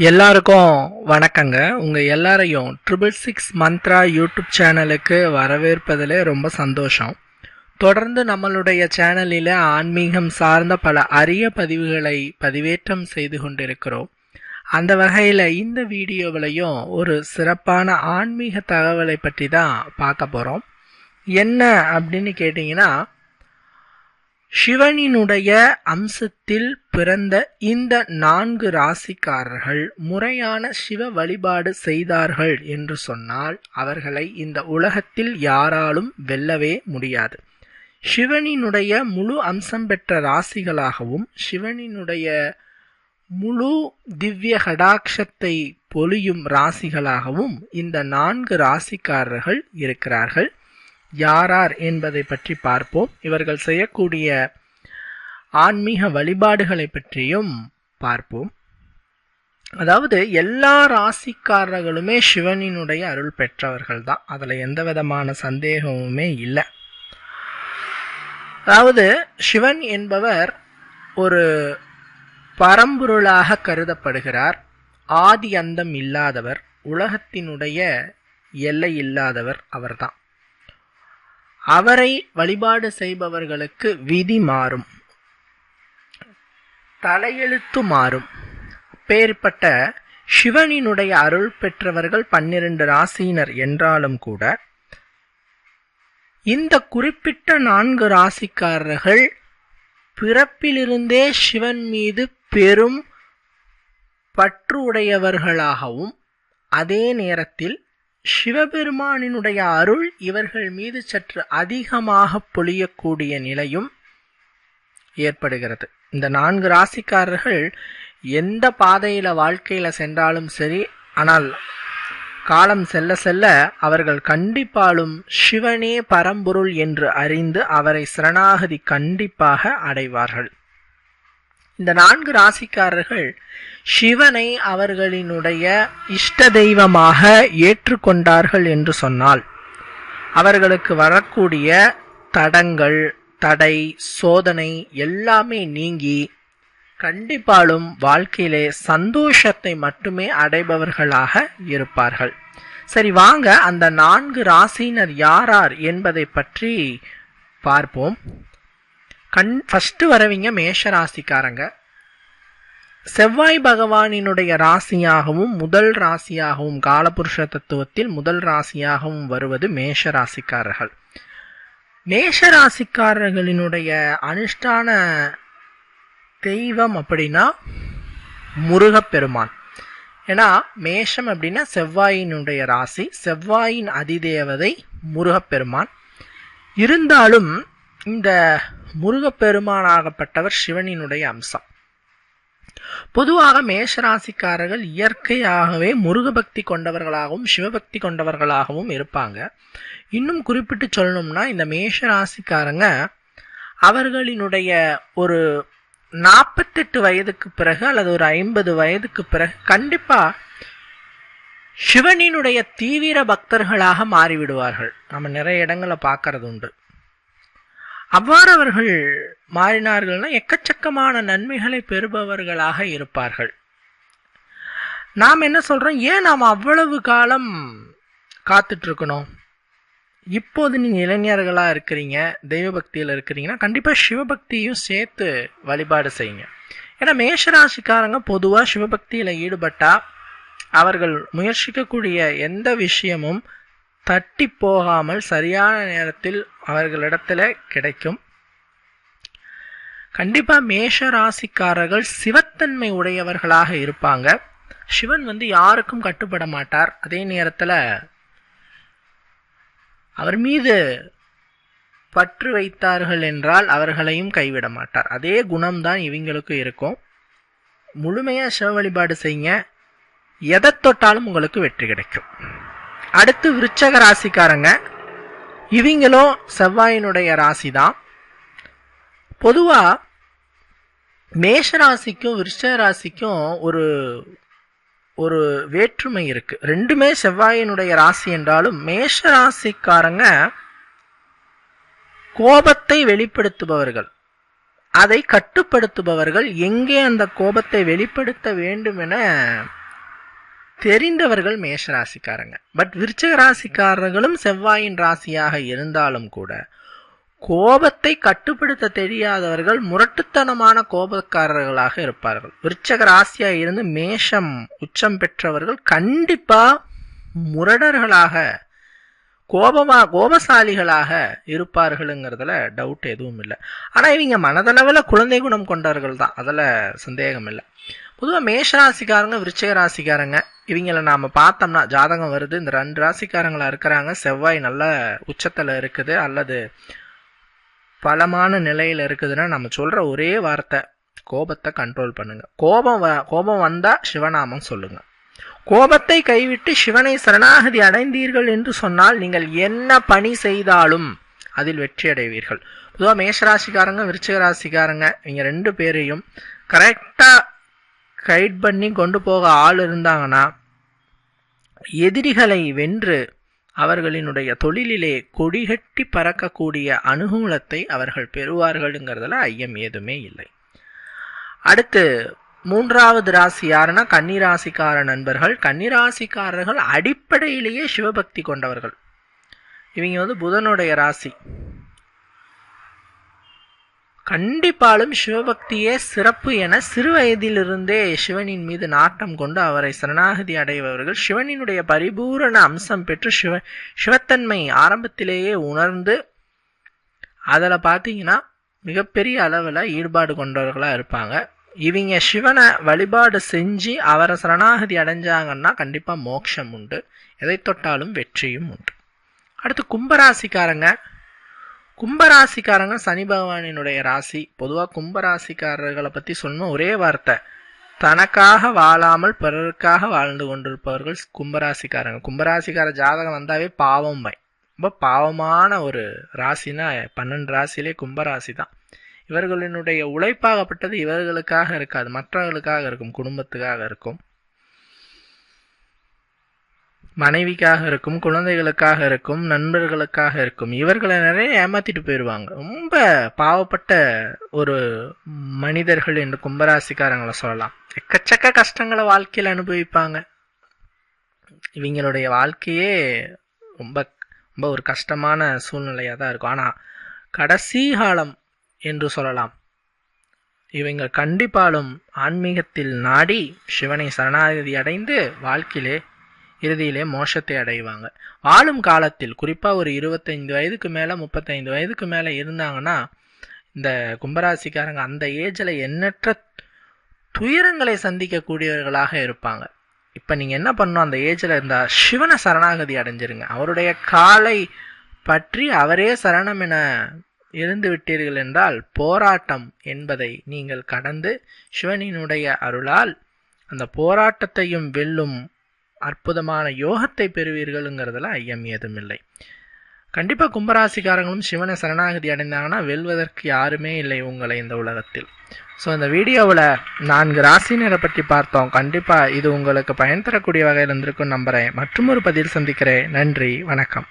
எல்லாருக்கும் வணக்கங்க. உங்க எல்லாரையும் 666 மந்த்ரா யூடியூப் சேனலுக்கு வரவேற்பதில் ரொம்ப சந்தோஷம். தொடர்ந்து நம்மளுடைய சேனலில் ஆன்மீகம் சார்ந்த பல அரிய பதிவுகளை பதிவேற்றம் செய்து கொண்டிருக்கிறோம். அந்த வகையில் இந்த வீடியோவிலையும் ஒரு சிறப்பான ஆன்மீக தகவலை பற்றி தான் பார்க்க போகிறோம். என்ன அப்படின்னு கேட்டிங்கன்னா, சிவனினுடைய அம்சத்தில் பிறந்த இந்த 4 ராசிக்காரர்கள் முறையான சிவ வழிபாடு செய்தார்கள் என்று சொன்னால் அவர்களை இந்த உலகத்தில் யாராலும் வெல்லவே முடியாது. சிவனினுடைய முழு அம்சம் பெற்ற ராசிகளாகவும் சிவனினுடைய முழு திவ்ய கடாட்சத்தை பொழியும் ராசிகளாகவும் இந்த 4 ராசிக்காரர்கள் இருக்கிறார்கள். யாரார் என்பதை பற்றி பார்ப்போம். இவர்கள் செய்யக்கூடிய ஆன்மீக வழிபாடுகளை பற்றியும் பார்ப்போம். அதாவது எல்லா ராசிக்காரர்களுமே சிவனினுடைய அருள் பெற்றவர்கள் தான், அதுல எந்த விதமான சந்தேகமுமே இல்லை. அதாவது சிவன் என்பவர் ஒரு பரம்பொருளாக கருதப்படுகிறார். ஆதி அந்தம் இல்லாதவர், உலகத்தினுடைய எல்லை இல்லாதவர் அவர்தான். அவரை வழிபாடு செய்பவர்களுக்கு விதி மாறும், தலையெழுத்து மாறும். பேர்பட்ட சிவனினுடைய அருள் பெற்றவர்கள் 12 ராசியினர் என்றாலும் கூட இந்த குறிப்பிட்ட 4 ராசிக்காரர்கள் பிறப்பிலிருந்தே சிவன் மீது பெரும் பற்று உடையவர்களாகவும் அதே நேரத்தில் சிவபெருமானினுடைய அருள் இவர்கள் மீது சற்று அதிகமாக பொழியக்கூடிய நிலையும் ஏற்படுகிறது. இந்த 4 ராசிக்காரர்கள் எந்த பாதையில வாழ்க்கையில சென்றாலும் சரி, ஆனால் காலம் செல்ல செல்ல அவர்கள் கண்டிப்பாலும் சிவனே பரம்பொருள் என்று அறிந்து அவரை சரணாகதி கண்டிப்பாக அடைவார்கள். இந்த 4 ராசிக்காரர்கள் சிவனை அவர்களினுடைய இஷ்ட தெய்வமாக ஏற்றுக்கொண்டார்கள் என்று சொன்னால் அவர்களுக்கு வரக்கூடிய தடங்கள், தடை, சோதனை எல்லாமே நீங்கி கண்டிப்பாலும் வாழ்க்கையிலே சந்தோஷத்தை மட்டுமே அடைபவர்களாக இருப்பார்கள். சரி, வாங்க அந்த 4 ராசியினர் யாரார் என்பதை பற்றி பார்ப்போம். ஃபர்ஸ்ட் வரவிங்க மேஷ ராசிக்காரங்க. செவ்வாய் பகவானினுடைய ராசியாகவும் முதல் ராசியாகவும் காலபுருஷ தத்துவத்தில் முதல் ராசியாகவும் வருவது மேஷ ராசிக்காரர்கள். மேஷ ராசிக்காரர்களினுடைய அனுஷ்டான தெய்வம் அப்படின்னா முருகப்பெருமான். ஏன்னா மேஷம் அப்படின்னா செவ்வாயினுடைய ராசி, செவ்வாயின் அதிதேவதை முருகப்பெருமான். இருந்தாலும் இந்த முருகப்பெருமானாகப்பட்டவர் சிவனினுடைய அம்சம். பொதுவாக மேஷராசிக்காரர்கள் இயற்கையாகவே முருக பக்தி கொண்டவர்களாகவும் சிவபக்தி கொண்டவர்களாகவும் இருப்பாங்க. இன்னும் குறிப்பிட்டு சொல்லணும்னா இந்த மேஷராசிக்காரங்க அவர்களினுடைய ஒரு 48 வயதுக்கு பிறகு அல்லது ஒரு 50 வயதுக்கு பிறகு கண்டிப்பா சிவனினுடைய தீவிர பக்தர்களாக மாறிவிடுவார்கள். நம்ம நிறைய இடங்களை பார்க்கறது உண்டு. அவ்வாறு அவர்கள் மாறினார்கள்னா எக்கச்சக்கமான நன்மைகளை பெறுபவர்களாக இருப்பார்கள். நாம் என்ன சொல்றோம், ஏன் நாம் அவ்வளவு காலம் காத்துட்டு இருக்கணும்? இப்போது நீங்க இளைஞர்களா இருக்கிறீங்க, தெய்வ பக்தியில இருக்கிறீங்கன்னா கண்டிப்பா சிவபக்தியும் சேர்த்து வழிபாடு செய்யுங்க. ஏன்னா மேஷராசிக்காரங்க பொதுவா சிவபக்தியில ஈடுபட்டா அவர்கள் முயற்சிக்கக்கூடிய எந்த விஷயமும் தட்டி போகாமல் சரியான நேரத்தில் அவர்களிடத்துல கிடைக்கும். கண்டிப்பா மேஷ ராசிக்காரர்கள் சிவத்தன்மை உடையவர்களாக இருப்பாங்க. சிவன் யாருக்கும் கட்டுப்பட மாட்டார். அதே நேரத்துல அவர் மீது பற்று வைத்தார்கள் என்றால் அவர்களையும் கைவிட மாட்டார். அதே குணம்தான் இவங்களுக்கு இருக்கும். முழுமையா சிவ வழிபாடு செய்யுங்க, எதை தொட்டாலும் உங்களுக்கு வெற்றி கிடைக்கும். அடுத்து விருச்சக ராசிக்காரங்க. இவங்களும் செவ்வாயினுடைய ராசி தான். பொதுவா மேஷ ராசிக்கும் விருச்சக ராசிக்கும் ஒரு வேற்றுமை இருக்கு. ரெண்டுமே செவ்வாயினுடைய ராசி என்றாலும் மேஷ ராசிக்காரங்க கோபத்தை வெளிப்படுத்துபவர்கள். அதை கட்டுப்படுத்துபவர்கள், எங்கே அந்த கோபத்தை வெளிப்படுத்த வேண்டும் என தெரிந்தவர்கள் மேஷ ராசிக்காரங்க. பட் விருச்சிக ராசிக்காரர்களும் செவ்வாயின் ராசியாக இருந்தாலும் கூட கோபத்தை கட்டுப்படுத்த தெரியாதவர்கள் முரட்டுத்தனமான கோபக்காரர்களாக இருப்பார்கள். விருச்சிக ராசியா இருந்து மேஷம் உச்சம் பெற்றவர்கள் கண்டிப்பா முரடர்களாக கோபசாலிகளாக இருப்பார்களுங்கிறதுல டவுட் எதுவும் இல்லை. ஆனா இவங்க மனதளவில் குழந்தை குணம் கொண்டவர்கள் தான், அதுல சந்தேகம் இல்லை. பொதுவாக மேஷ ராசிக்காரங்க விருச்சிக ராசிக்காரங்க இவங்களை நாம பார்த்தோம்னா ஜாதகம் வருது, இந்த 2 ராசிக்காரங்களா இருக்கிறாங்க, செவ்வாய் நல்ல உச்சத்துல இருக்குது அல்லது பலமான நிலையில இருக்குதுன்னா நம்ம சொல்ற ஒரே வார்த்தை கோபத்தை கண்ட்ரோல் பண்ணுங்க. கோபம் வந்தா சிவநாமம் சொல்லுங்க. கோபத்தை கைவிட்டு சிவனை சரணாகதி அடைந்தீர்கள் என்று சொன்னால் நீங்கள் என்ன பணி செய்தாலும் அதில் வெற்றி அடைவீர்கள். பொதுவாக மேஷராசிக்காரங்க விருச்சிக ராசிக்காரங்க இவங்க 2 பேரையும் கரெக்டா கைட் பண்ணி கொண்டு போக ஆள் இருந்தாங்கன்னா எதிரிகளை வென்று அவர்களினுடைய தொழிலிலே கொடிகட்டி பறக்கக்கூடிய அனுகூலத்தை அவர்கள் பெறுவார்கள்ங்கிறதுல ஐயம் ஏதுமே இல்லை. அடுத்து 3வது ராசி யாருன்னா கன்னிராசிக்கார நண்பர்கள். கன்னிராசிக்காரர்கள் அடிப்படையிலேயே சிவபக்தி கொண்டவர்கள். இவங்க புதனுடைய ராசி. கண்டிப்பாலும் சிவபக்தியே சிறப்பு என சிறு வயதிலிருந்தே சிவனின் மீது நாட்டம் கொண்டு அவரை சரணாகதி அடைபவர்கள். சிவனினுடைய பரிபூரண அம்சம் பெற்று சிவத்தன்மை ஆரம்பத்திலேயே உணர்ந்து அதில் பார்த்தீங்கன்னா மிகப்பெரிய அளவில் ஈடுபாடு கொண்டவர்களா இருப்பாங்க. இவங்க சிவனை வழிபாடு செஞ்சு அவரை சரணாகதி அடைஞ்சாங்கன்னா கண்டிப்பா மோட்சம் உண்டு, எதை தொட்டாலும் வெற்றியும் உண்டு. அடுத்து கும்பராசிக்காரங்க சனி பகவானினுடைய ராசி. பொதுவாக கும்பராசிக்காரர்களை பத்தி சொன்ன ஒரே வார்த்தை, தனக்காக வாழாமல் பிறருக்காக வாழ்ந்து கொண்டிருப்பவர்கள் கும்பராசிக்காரங்க. கும்பராசிக்கார ஜாதகம் வந்தாவே பாவம், ரொம்ப பாவமான ஒரு ராசினா 12 ராசியிலே கும்பராசி தான். இவர்களினுடைய உழைப்பாகப்பட்டது இவர்களுக்காக இருக்காது, மற்றவர்களுக்காக இருக்கும், குடும்பத்துக்காக இருக்கும், மனைவிக்காக இருக்கும், குழந்தைகளுக்காக இருக்கும், நண்பர்களுக்காக இருக்கும். இவர்களை நிறைய ஏமாத்திட்டு போயிடுவாங்க. ரொம்ப பாவப்பட்ட ஒரு மனிதர்கள் என்று கும்பராசிக்காரங்களை சொல்லலாம். எக்கச்சக்க கஷ்டங்களை வாழ்க்கையில் அனுபவிப்பாங்க. இவங்களுடைய வாழ்க்கையே ரொம்ப ரொம்ப ஒரு கஷ்டமான சூழ்நிலையாக தான் இருக்கும். ஆனால் கடைசி காலம் என்று சொல்லலாம், இவங்க கண்டிப்பாலும் ஆன்மீகத்தில் நாடி சிவனை சரணாகதி அடைந்து வாழ்க்கையிலே இறுதியிலே மோட்சத்தை அடைவாங்க. வாழும் காலத்தில் குறிப்பா ஒரு 25 வயதுக்கு மேல 35 வயதுக்கு மேல இருந்தாங்கன்னா இந்த கும்பராசிக்காரங்க அந்த ஏஜ்ல எண்ணற்ற துயரங்களை சந்திக்கக்கூடியவர்களாக இருப்பாங்க. இப்ப நீங்க என்ன பண்ணணும், அந்த ஏஜ்ல இருந்தா சிவனை சரணாகதி அடைஞ்சிருங்க. அவருடைய காலை பற்றி அவரே சரணம் என இருந்து விட்டீர்கள் என்றால் போராட்டம் என்பதை நீங்கள் கடந்து சிவனினுடைய அருளால் அந்த போராட்டத்தையும் வெல்லும் அற்புதமான யோகத்தை பெறுவீர்கள்ங்கிறதுல ஐயம் ஏதும் இல்லை. கண்டிப்பா கும்பராசிக்காரங்களும் சிவனை சரணாகதி அடைந்தாங்கன்னா வெல்வதற்கு யாருமே இல்லை உங்களை இந்த உலகத்தில். ஸோ இந்த வீடியோவில் 4 ராசினரை பற்றி பார்த்தோம். கண்டிப்பா இது உங்களுக்கு பயன் தரக்கூடிய வகையில் இருந்திருக்கும் நம்புறேன். மற்றும் ஒரு பதில் சந்திக்கிறேன். நன்றி, வணக்கம்.